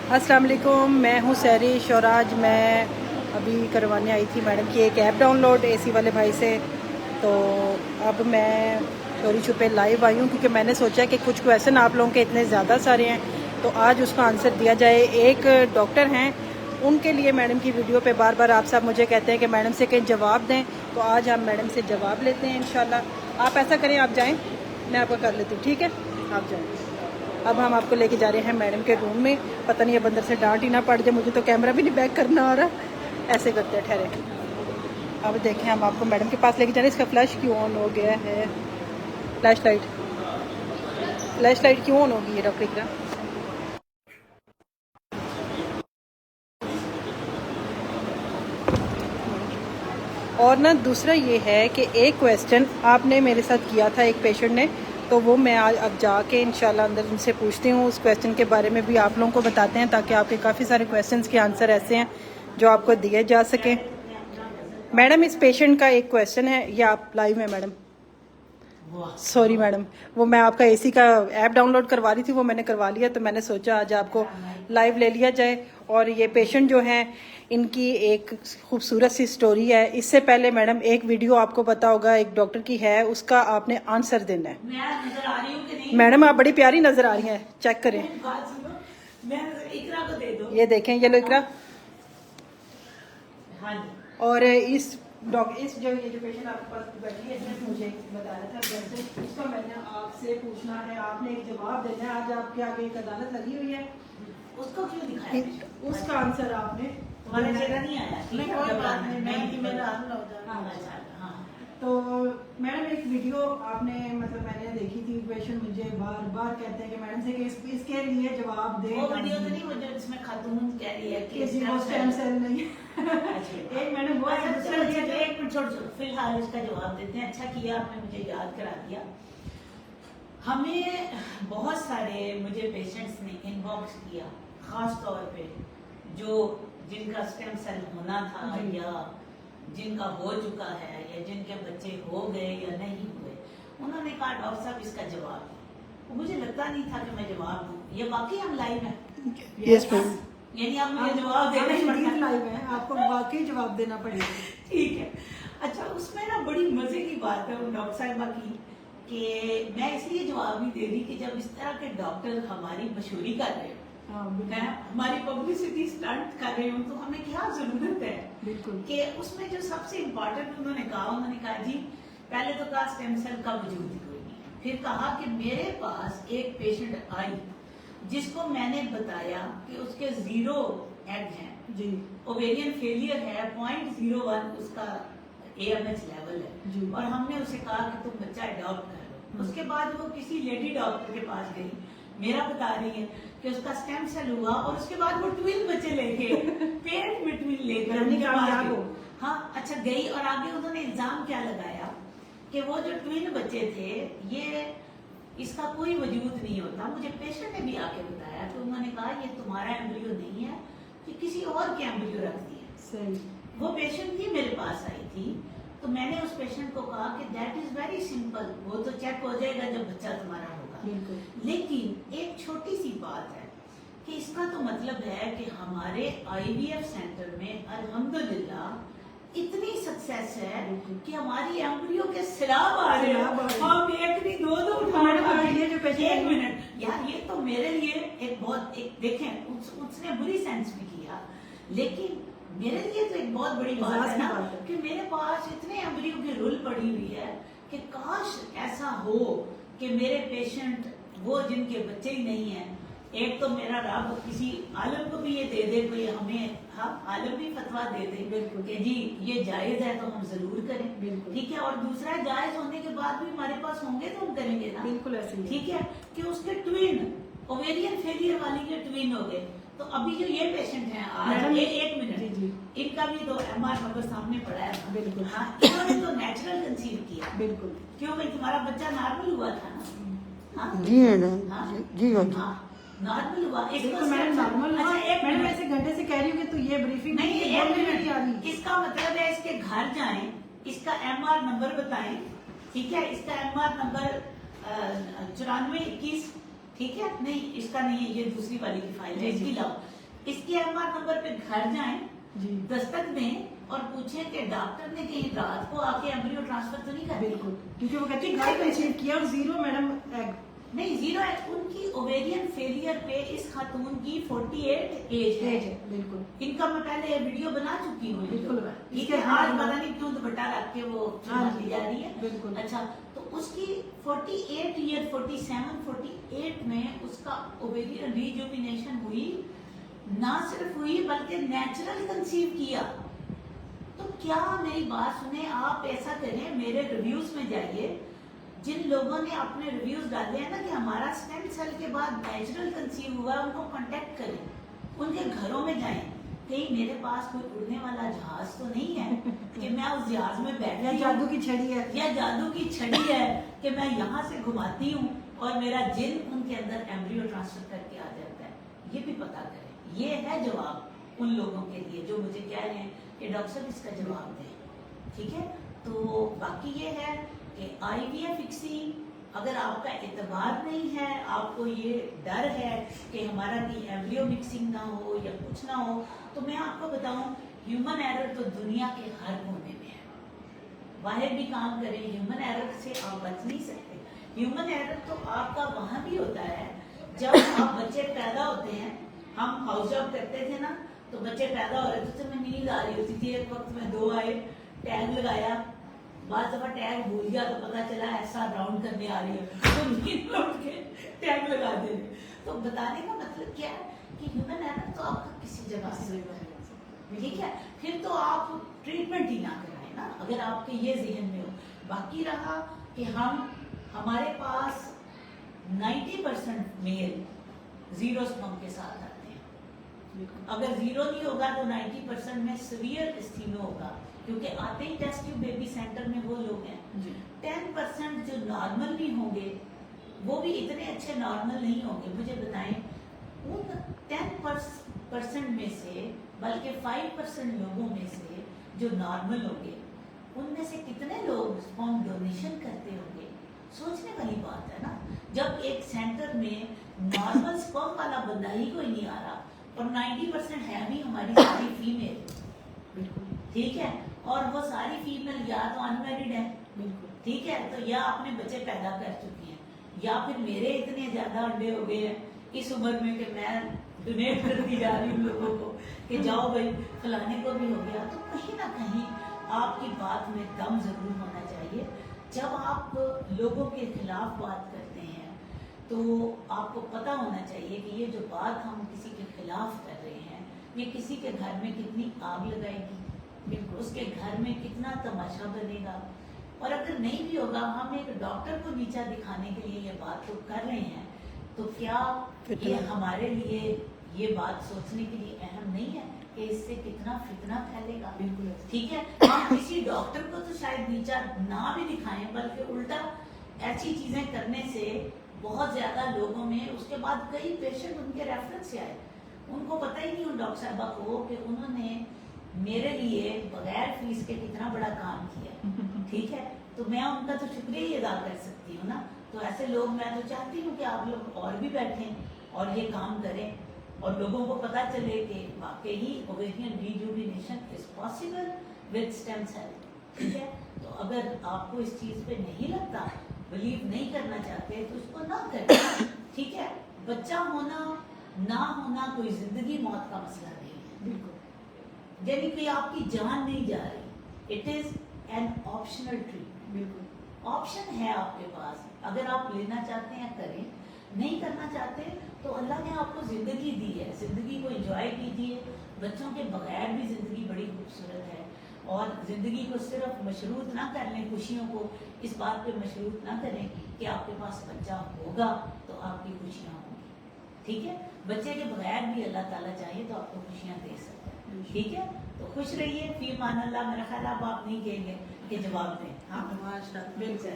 अस्सलाम वालेकुम, मैं हूँ सैरिश और आज मैं अभी करवाने आई थी मैडम की एक ऐप डाउनलोड एसी वाले भाई से। तो अब मैं चोरी छुपे लाइव आई हूँ क्योंकि मैंने सोचा कि कुछ क्वेश्चन आप लोगों के इतने ज़्यादा सारे हैं तो आज उसका आंसर दिया जाए। एक डॉक्टर हैं, उनके लिए मैडम की वीडियो पे बार बार आप सब मुझे कहते हैं कि मैडम से कहीं जवाब दें, तो आज हम मैडम से जवाब लेते हैं इंशाल्लाह। आप ऐसा करें, आप जाएँ, मैं आपको कर लेती हूँ, ठीक है? आप जाएँ। अब हम आपको लेके जा रहे हैं मैडम के रूम में। पता नहीं अब अंदर से डांट ही ना पड़ जाए, मुझे तो कैमरा भी नहीं बैक करना आ रहा। ऐसे करते हैं, ठहरे। अब देखें, हम आपको मैडम के पास लेके जा रहे हैं। इसका फ्लैश क्यों ऑन हो गया है? फ्लैश लाइट क्यों ऑन होगी ये डॉक्टर इकरा? और ना दूसरा ये है कि एक क्वेश्चन आपने मेरे साथ किया था एक पेशेंट ने, तो वो मैं आज अब जाके इंशाल्लाह अंदर उनसे पूछती हूँ। उस क्वेश्चन के बारे में भी आप लोगों को बताते हैं ताकि आपके काफ़ी सारे क्वेश्चंस के आंसर ऐसे हैं जो आपको दिए जा सकें। मैडम, इस पेशेंट का एक क्वेश्चन है, ये आप लाइव में मैडम, सॉरी मैडम, वो मैं आपका एसी का ऐप डाउनलोड करवा रही थी, वो मैंने करवा लिया, तो मैंने सोचा आज आपको लाइव ले लिया जाए। और ये पेशेंट जो हैं, इनकी एक खूबसूरत सी स्टोरी है। इससे पहले मैडम एक वीडियो आपको पता होगा एक डॉक्टर की है, उसका आपने आंसर देना है। मैडम आप बड़ी प्यारी नजर आ रही हैं, चेक करें। ये देखें, ये लो इकरा। और इस जो पेशेंट आपके पास बैठी है, इसने मुझे बताया था जैसे उसका मैंने आपसे पूछना है, आपने एक जवाब देना है। आज आपके आगे एक अदालत लगी हुई है, उसको क्यों दिखाया? उसका आंसर आपने नहीं आया। कोई बात नहीं, तो मैडम एक वीडियो आपने मतलब मैंने देखी थी, पेशेंट मुझे बार बार कहते हैं कि मैडम से कि इसके लिए जवाब दें। वो वीडियो तो नहीं, मुझे इसमें खातून कह रही है कि स्टेम सेल नहीं। एक मैडम वो एक मिनट छोड़, फिलहाल इसका जवाब देते हैं। अच्छा किया आपने मुझे याद करा दिया। हमें बहुत सारे मुझे पेशेंट्स ने इनबॉक्स किया, खास तौर पे जो जिनका स्टेम सेल होना था या जिनका हो चुका है या जिनके बच्चे हो गए या नहीं हुए। उन्होंने कहा डॉक्टर साहब इसका जवाब दो। मुझे लगता नहीं था कि मैं जवाब दूं। ये वाकई हम लाइव है? यस मैम, यानी आप मुझे जवाब देना ही पड़ेगा। लाइव है, आपको वाकई जवाब देना पड़ेगा। ठीक है। अच्छा, उसमें ना बड़ी मजे की बात है उन डॉक्टर साहिबा की कि मैं इसलिए जवाब नहीं दे रही कि जब इस तरह के डॉक्टर हमारी मशहूरी कर रहे हो, मैं हमारी पब्लिसिटी स्टंट कर रही हूँ, तो हमें क्या जरूरत है कि उसमें जो सबसे इम्पोर्टेंट उन्होंने कहा जी पहले तो कहा स्टेम सेल का वजूद ही कोई नहीं है। फिर कहा कि मेरे पास एक पेशेंट आई जिसको मैंने बताया कि उसके 0 एग हैं जी, ओवेरियन फेलियर है, 0.01 उसका AMH लेवल है, और हमने उसे कहा कि तुम बच्चा अडॉप्ट कर लो। उसके बाद वो किसी लेडी डॉक्टर के पास गई, मेरा बता रही है कि उसका स्टेम सेल हुआ, और उसके बाद वो ट्विन बच्चे लेके पेट में ट्विन लेकर हाँ अच्छा गई। और आगे उन्होंने इल्जाम क्या लगाया कि वो जो ट्विन बच्चे थे ये इसका कोई वजूद नहीं होता। मुझे पेशेंट ने भी आके बताया तो उन्होंने कहा ये तुम्हारा एम्ब्रियो नहीं है, कि किसी और के एम्ब्रियो रख दिया। सही। वो पेशेंट ही मेरे पास आई थी, तो मैंने उस पेशेंट को कहा कि दैट इज वेरी सिंपल, वो तो चेक हो जाएगा जब बच्चा तुम्हारा होगा। लेकिन एक छोटी सी बात है कि इसका तो मतलब है कि हमारे IVF सेंटर में अल्हम्दुलिल्लाह इतनी सक्सेस है कि हमारी एम्ब्रियो के सिलाब आ रहे हैं। हम एक नहीं दो उठाने। एक मिनट यार, ये तो मेरे लिए एक बहुत देखें उसने बुरी सेंस में किया, लेकिन मेरे लिए तो एक बहुत बड़ी बात है ना कि मेरे पास इतने एम्ब्रियो की रुल पड़ी हुई है कि काश ऐसा हो कि मेरे पेशेंट वो जिनके बच्चे ही नहीं है, एक तो मेरा रब किसी आलम को भी ये दे दे, कोई हमें आलम भी फतवा दे दे कि जी ये जायज है तो हम जरूर करें, ठीक है। और दूसरा जायज होने के बाद भी हमारे पास होंगे तो हम करेंगे ना, बिल्कुल ऐसे, ठीक है। कि उसके ट्विन ओवेरियन फेलियर वाली के ट्विन हो गए। तो अभी जो ये पेशेंट है आज, एक मिनट, इनका भी तो MR नंबर सामने पड़ा है। बिल्कुल हाँ, इन्होंने तो नेचुरल कंसीव किया। बिल्कुल। क्यों भाई, तुम्हारा बच्चा नॉर्मल हुआ था ना? जी जी हाँ नॉर्मल हुआ। इसको मैडम नॉर्मल हुआ। मैडम ऐसे घंटे से कह रही हूँ कि तो ये ब्रीफिंग नहीं है। इसका मतलब है इसके घर जाएं, इसका MR नंबर बताएं, ठीक है। इसका MR नंबर 9421, ठीक है। नहीं इसका नहीं है, ये दूसरी वाली की फाइल है, इसकी लाओ। اس کے MR نمبر پہ گھر جائیں جی دستک دیں اور پوچھیں کہ ڈاکٹر نے کہیں رات کو آ کے ایمبریو ٹرانسفر تو نہیں کر دیا؟ بالکل، کیونکہ وہ کہتے ہیں گھر کنسیو کیا اور 0 میڈم ایگ. نہیں 0 ہے. ان کی اوویرین فیلئر پہ اس خاتون کی 48 ایج ہے. بالکل ان کا میں پہلے ویڈیو بنا چکی ہوں. بالکل ٹھیک ہے. آج پتہ نہیں کیوں دوپٹہ رکھ کے وہ لی جا رہی ہے. بالکل. اچھا تو اس کی 48 ایئر 47 48 میں اس کا اوویرین ریجوینیشن ہوئی. نہ صرف ہوئی بلکہ نیچرل کنسیو کیا. تو کیا میری بات سنیں, آپ ایسا کریں, میرے ریویوز میں جائیے. جن لوگوں نے اپنے ریویوز ڈالے ہیں نا کہ ہمارا اسٹیم سیل کے بعد نیچرل کنسیو ہوا, ان کو کانٹیکٹ کریں, ان کے گھروں میں جائیں. کہیں میرے پاس کوئی اڑنے والا جہاز تو نہیں ہے کہ میں اس جہاز میں بیٹھ یا جادو کی چھڑی ہے, یا جادو کی چھڑی ہے کہ میں یہاں سے گھماتی ہوں اور میرا جن ان کے اندر ایمبریو ٹرانسفر کر کے آ جاتا ہے. یہ بھی پتا کریں. یہ ہے جواب ان لوگوں کے لیے جو مجھے کہہ رہے ہیں کہ ڈاکٹر صاحب اس کا جواب دیں. ٹھیک ہے. تو باقی یہ ہے کہ IVF فکسنگ اگر آپ کا اعتبار نہیں ہے, آپ کو یہ ڈر ہے کہ ہمارا کہیں ایمبریو مکسنگ نہ ہو یا کچھ نہ ہو, تو میں آپ کو بتاؤں ہیومن ایرر تو دنیا کے ہر کونے میں ہے. باہر بھی کام کریں, ہیومن ایرر سے آپ بچ نہیں سکتے. ہیومن ایرر تو آپ کا وہاں بھی ہوتا ہے جب آپ بچے پیدا ہوتے ہیں. ہم ہاؤس جاب کرتے تھے نا, تو بچے پیدا ہو رہے تھے تو میں نیند آ رہی ہوتی تھی. ایک وقت میں 2 آئے, ٹیگ لگایا, بعض دفعہ ٹیگ بھول گیا تو پتا چلا ایسا راؤنڈ کرنے آ رہی ہے, تو نیند اٹھ کے ٹیگ لگا دے. تو بتانے کا مطلب کیا ہے کہ ہیومن ایرر تو آپ کا کسی جگہ سے, ٹھیک ہے. پھر تو آپ ٹریٹمنٹ ہی نہ کرائیں نا اگر آپ کے یہ ذہن میں ہو. باقی رہا کہ ہمارے پاس 90% میل 0 سپرم کے ساتھ آتے ہیں. اگر 0 نہیں ہوگا تو 90% میں سیویئر استھیمو ہوگا, کیونکہ آتے ہی ٹیسٹ ٹیوب بیبی سینٹر میں وہ لوگ ہیں. 10% جو نارمل بھی ہوں گے وہ بھی اتنے اچھے نارمل نہیں ہوں گے. مجھے بتائیں ان 10% میں سے بلکہ 5% لوگوں میں سے جو نارمل ہوں گے ان میں سے کتنے لوگ سپرم ڈونیشن کرتے ہوں گے. سوچنے والی بات ہے نا. جب ایک سینٹر میں نارمل سپرم والا بندہ ہی کوئی نہیں آ رہا اور 90% ہے بھی ہماری ساری فیمیل, ٹھیک ہے, اور وہ ساری فیمیل یا تو انمیرڈ ہیں, ٹھیک ہے, تو یا اپنے بچے پیدا کر چکی ہیں, یا پھر میرے اتنے زیادہ انڈے ہو گئے ہیں اس عمر میں کہ میں ڈونیٹ کرتی جا رہی ہوں لوگوں کو کہ جاؤ بھائی فلانے کو بھی ہو گیا. تو کہیں نہ کہیں آپ کی بات میں دم ضرور ہونا چاہیے. جب آپ لوگوں کے خلاف بات کرتے ہیں تو آپ کو پتا ہونا چاہیے کہ یہ جو بات ہم کسی کے خلاف کر رہے ہیں یہ کسی کے گھر میں کتنی آگ لگائے گی, اس کے گھر میں کتنا تماشا بنے گا. اور اگر نہیں بھی ہوگا, ہم ایک ڈاکٹر کو نیچا دکھانے کے لیے یہ بات تو کر رہے ہیں, تو کیا یہ ہمارے لیے یہ بات سوچنے کے لیے اہم نہیں ہے کہ اس سے کتنا فتنہ پھیلے گا. بالکل ٹھیک ہے. ہم کسی ڈاکٹر کو تو شاید نیچا نہ بھی دکھائیں بلکہ الٹا ایسی چیزیں کرنے سے بہت زیادہ لوگوں میں اس کے بعد کئی پیشنٹ ان کے ریفرنس سے آئے, ان کو پتہ ہی نہیں ان ڈاکٹر صاحبہ کو کہ انہوں نے میرے لیے بغیر فیس کے کتنا بڑا کام کیا. ٹھیک ہے. تو میں ان کا تو شکریہ ہی ادا کر سکتی ہوں نا. تو ایسے لوگ میں تو چاہتی ہوں کہ آپ لوگ اور بھی بیٹھیں اور یہ کام کریں اور لوگوں کو پتا چلے کہ واقعی ovarian rejuvenation is possible with stem cell. ٹھیک ہے. تو اگر آپ کو اس چیز پہ نہیں لگتا, بلیو نہیں کرنا چاہتے, تو اس کو نہ کریں. ٹھیک ہے. بچہ ہونا نہ ہونا کوئی زندگی موت کا مسئلہ نہیں ہے. بالکل. یعنی کہ آپ کی جان نہیں جا رہی. It is an optional treatment. بالکل آپشن ہے آپ کے پاس. اگر آپ لینا چاہتے ہیں کریں, نہیں کرنا چاہتے تو اللہ نے آپ کو زندگی دی ہے, زندگی کو انجوائے کیجیے. بچوں کے بغیر بھی زندگی بڑی خوبصورت ہے, اور زندگی کو صرف مشروط نہ کر لیں, خوشیوں کو اس بات پہ مشروط نہ کریں کہ آپ کے پاس بچہ ہوگا تو آپ کی خوشیاں ہوں گی. ٹھیک ہے. بچے کے بغیر بھی اللہ تعالیٰ چاہیے تو آپ کو خوشیاں دے سکتے ہیں. ٹھیک ہے. تو خوش رہیے. فی امان اللہ. میرا خیال آپ نہیں کہیں گے کہ جواب دیں. ہاں بالکل.